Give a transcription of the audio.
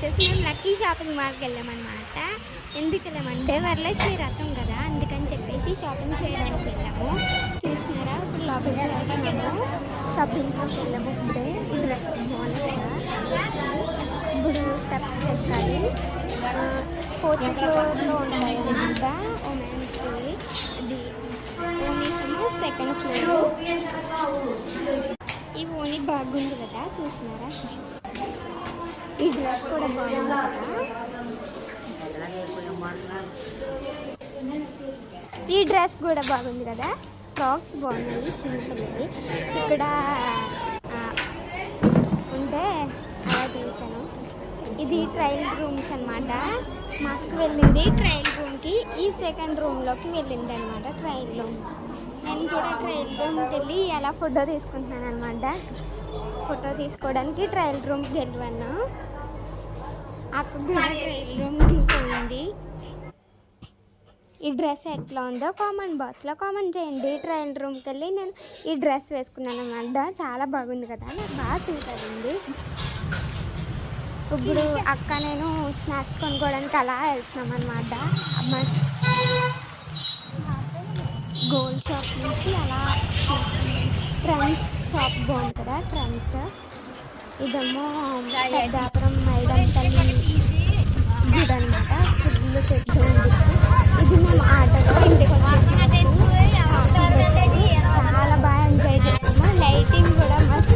వచ్చేసి మేము lucky shopping మాల్కి వెళ్ళామన్నమాట. ఎందుకు వెళ్ళామంటే వరలక్ష్మి రథం కదా, అందుకని చెప్పేసి షాపింగ్ చేయడానికి వెళ్ళాము. చూస్తున్నారా, ఇప్పుడు లోపలికి వెళ్తున్నాము. షాపింగ్కి వెళ్ళాము. ఇప్పుడే ఈ డ్రెస్సెస్ బాగున్నాయి కదా. ఇప్పుడు స్టెప్స్ ఎక్కాలి. 4th ఫ్లోర్లో ఉంటాయి అన్నమాట ఉమెన్స్. ఇది ఓనీస్ ఏమో 2nd ఫ్లోర్లో. ఈ ఓనీ బాగుంది కదా, చూస్తున్నారా. ఈ డ్రెస్ కూడా బాగుంది కదా. ఈ డ్రెస్ కూడా బాగుంది కదా. ఫ్రాక్స్ బాగున్నాయి చిన్నపిల్లవి. ఇక్కడ ఉంటే అలా తీసాను. ఇది ట్రయల్ రూమ్స్ అనమాట. మా అక్క వెళ్ళింది ట్రయల్ రూమ్కి, ఈ 2nd రూమ్లోకి వెళ్ళింది అనమాట ట్రయల్ రూమ్. నేను కూడా ట్రయల్ రూమ్కి వెళ్ళి అలా ఫోటో తీసుకుంటున్నాను అనమాట. ఫోటో తీసుకోవడానికి ట్రయల్ రూమ్కి వెళ్ళాను. అక్క కూడా ట్రయల్ రూమ్కి పోయింది. ఈ డ్రెస్ ఎట్లా ఉందో కామెంట్ బాక్స్లో కామెంట్ చేయండి. ట్రయల్ రూమ్కి వెళ్ళి నేను ఈ డ్రెస్ వేసుకున్నాను అనమాట. చాలా బాగుంది కదా, నాకు బాగా సూట్ అయింది. ఇప్పుడు అక్క నేను స్నాక్స్ కొనుక్కోవడానికి అలా వెళ్తున్నాం అనమాట. గోల్డ్ షాప్ నుంచి అలా ట్రెండ్స్ షాప్ బాగుంది కదా, ట్రెండ్స్. ఇదేమో పెద్దాపురం మైదంపల్లి గుడి అనమాట. ఫుల్ చెట్టు ఉంది. ఇది మేము ఆటోలో ఇంటికి వచ్చేసాము. చాలా బాగా ఎంజాయ్ చేస్తాము. లైటింగ్ కూడా మస్తు